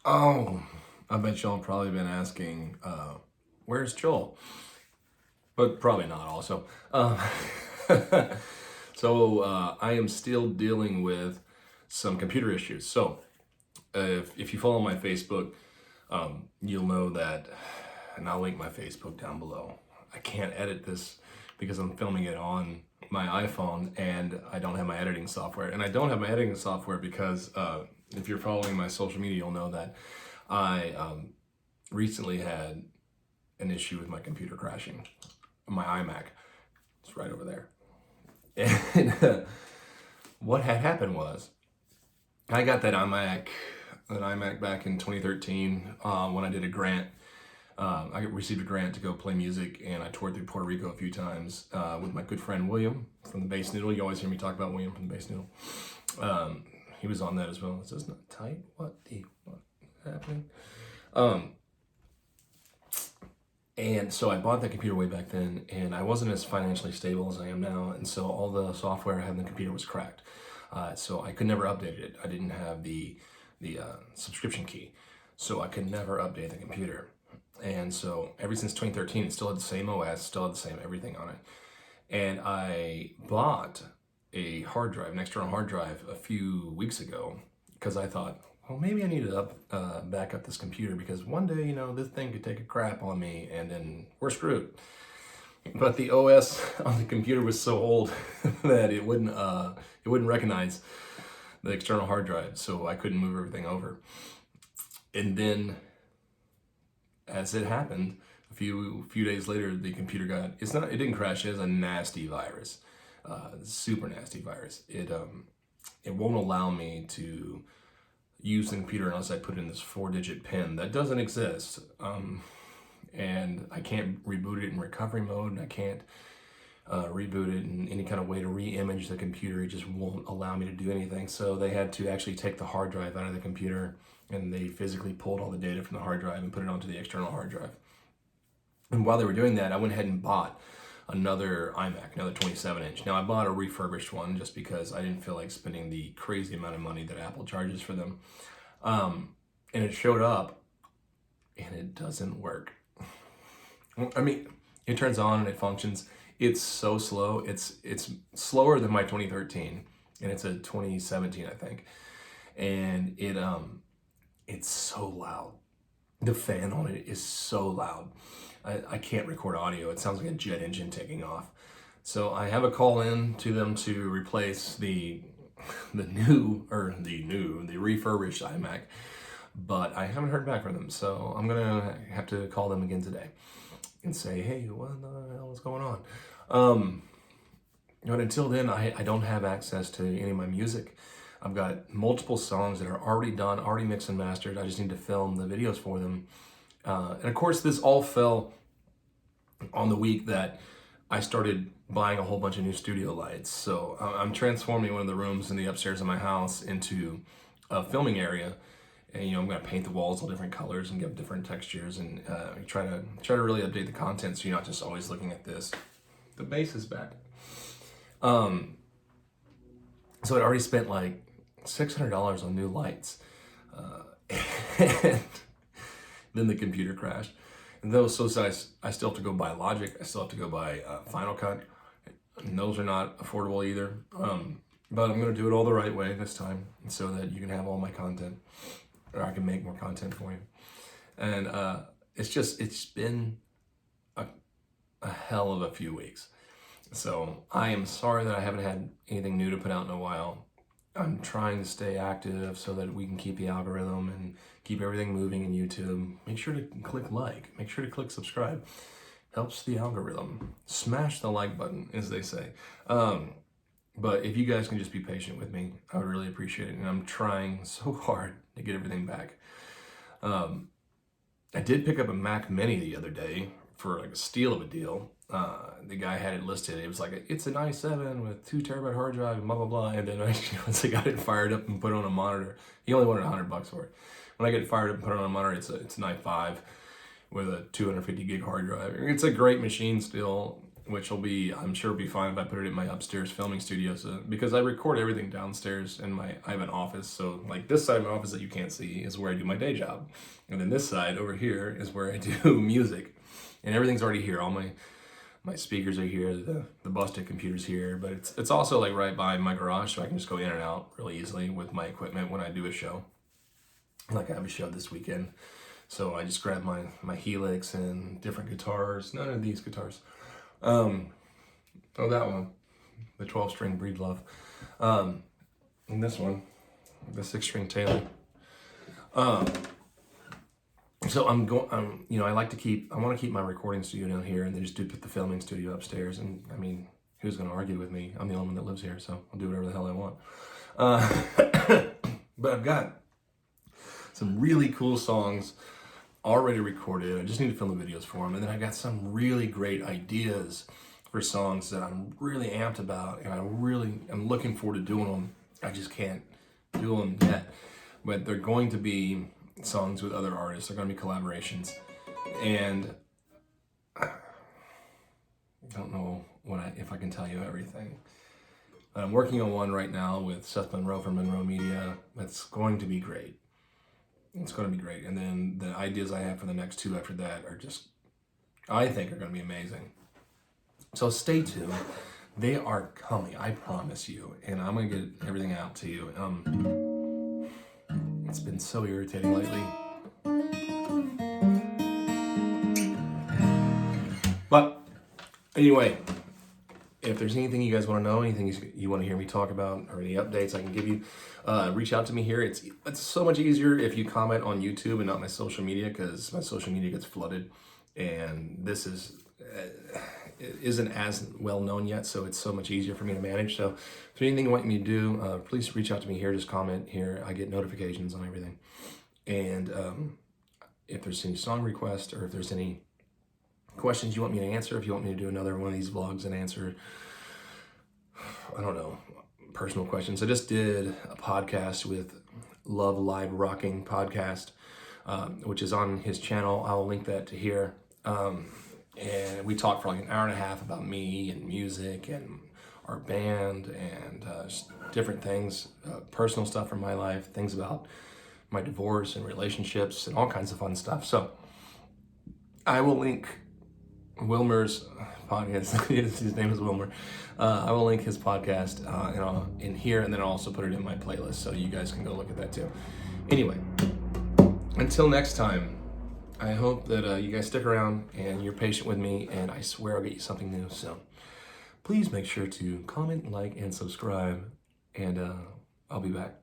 Oh, I bet y'all probably been asking, where's Joel? But probably not also. I am still dealing with some computer issues. So if you follow my Facebook, you'll know that, and I'll link my Facebook down below. I can't edit this because I'm filming it on my iPhone and I don't have my editing software. And I don't have my editing software because if you're following my social media, you'll know that I recently had an issue with my computer crashing. My iMac, it's right over there. And what had happened was I got that iMac back in 2013 when I did a grant. I received a grant to go play music, and I toured through Puerto Rico a few times with my good friend William from the Bass Noodle. You always hear me talk about William from the Bass Noodle. He was on that as well. Is this not tight? What happening? And so I bought that computer way back then, and I wasn't as financially stable as I am now, and so all the software I had in the computer was cracked. So I could never update it. I didn't have the subscription key, so I could never update the computer. And so ever since 2013, it still had the same OS, still had the same everything on it. And I bought a hard drive, an external hard drive, a few weeks ago because I thought, well, maybe I need to back up this computer because one day, this thing could take a crap on me and then we're screwed. But the OS on the computer was so old that it wouldn't recognize the external hard drive, so I couldn't move everything over. And then, as it happened, a few days later, the computer it didn't crash. It has a nasty virus, super nasty virus. It won't allow me to use the computer unless I put in this 4-digit PIN that doesn't exist. And I can't reboot it in recovery mode. And I can't reboot it in any kind of way to re-image the computer. It just won't allow me to do anything. So they had to actually take the hard drive out of the computer, and they physically pulled all the data from the hard drive and put it onto the external hard drive. And while they were doing that, I went ahead and bought another iMac, another 27-inch. Now, I bought a refurbished one just because I didn't feel like spending the crazy amount of money that Apple charges for them. And it showed up, and it doesn't work. I mean, it turns on and it functions. It's so slow. It's slower than my 2013, and it's a 2017, I think. And it's so loud. The fan on it is so loud. I can't record audio. It sounds like a jet engine taking off. So I have a call in to them to replace the refurbished iMac, but I haven't heard back from them. So I'm gonna have to call them again today and say, hey, what the hell is going on? But until then, I don't have access to any of my music. I've got multiple songs that are already done, already mixed and mastered. I just need to film the videos for them. And of course, this all fell on the week that I started buying a whole bunch of new studio lights. So I'm transforming one of the rooms in the upstairs of my house into a filming area. And I'm going to paint the walls all different colors and give different textures and try to really update the content so you're not just always looking at this. The bass is back. So I'd already spent like $600 on new lights, and then the computer crashed. And those, so I still have to go buy Logic. I still have to go buy Final Cut, and those are not affordable either. But I'm going to do it all the right way this time, so that you can have all my content, or I can make more content for you. And it's been a hell of a few weeks. So I am sorry that I haven't had anything new to put out in a while. I'm trying to stay active so that we can keep the algorithm and keep everything moving in YouTube. Make sure to click like, make sure to click subscribe. Helps the algorithm. Smash the like button, as they say. But if you guys can just be patient with me, I would really appreciate it. And I'm trying so hard to get everything back. I did pick up a Mac Mini the other day for like a steal of a deal. The guy had it listed. It was like, it's an i7 with 2 terabyte hard drive and blah, blah, blah. And then once I got it fired up and put it on a monitor, he only wanted $100 for it. When I get it fired up and put it on a monitor, it's an i5 with a 250 gig hard drive. It's a great machine still, which will be, I'm sure, be fine if I put it in my upstairs filming studio. So, because I record everything downstairs in I have an office. So like this side of my office that you can't see is where I do my day job. And then this side over here is where I do music. And everything's already here. All my speakers are here, the busted computer's here, but it's also like right by my garage, so I can just go in and out really easily with my equipment when I do a show. Like I have a show this weekend. So I just grabbed my Helix and different guitars. None of these guitars. Oh, that one, the 12-string Breedlove. And this one, the 6-string Taylor. So I want to keep my recording studio down here, and then just put the filming studio upstairs. And I mean, who's going to argue with me? I'm the only one that lives here, so I'll do whatever the hell I want. But I've got some really cool songs already recorded. I just need to film the videos for them. And then I got some really great ideas for songs that I'm really amped about, and I'm looking forward to doing them. I just can't do them yet. But they're going to be songs with other artists. They're going to be collaborations. And I don't know if I can tell you everything. But I'm working on one right now with Seth Monroe from Monroe Media. That's going to be great. It's going to be great. And then the ideas I have for the next two after that are just, I think, are going to be amazing. So stay tuned. They are coming, I promise you. And I'm going to get everything out to you. It's been so irritating lately. But anyway, if there's anything you guys want to know, anything you want to hear me talk about, or any updates I can give you, reach out to me here. It's so much easier if you comment on YouTube and not my social media, because my social media gets flooded, and this it isn't as well known yet, so it's so much easier for me to manage. So if there's anything you want me to do, please reach out to me here. Just comment here. I get notifications on everything. And if there's any song requests, or if there's any questions you want me to answer, if you want me to do another one of these vlogs and answer, I don't know, personal questions. I just did a podcast with Love Live Rocking Podcast, which is on his channel. I'll link that to here. And we talked for like an hour and a half about me and music and our band and different things, personal stuff from my life, things about my divorce and relationships and all kinds of fun stuff. So I will link Wilmer's podcast. His name is Wilmer. I will link his podcast in here, and then I'll also put it in my playlist, so you guys can go look at that too. Anyway, until next time, I hope that you guys stick around and you're patient with me, and I swear I'll get you something new soon. Please make sure to comment, like, and subscribe, and I'll be back.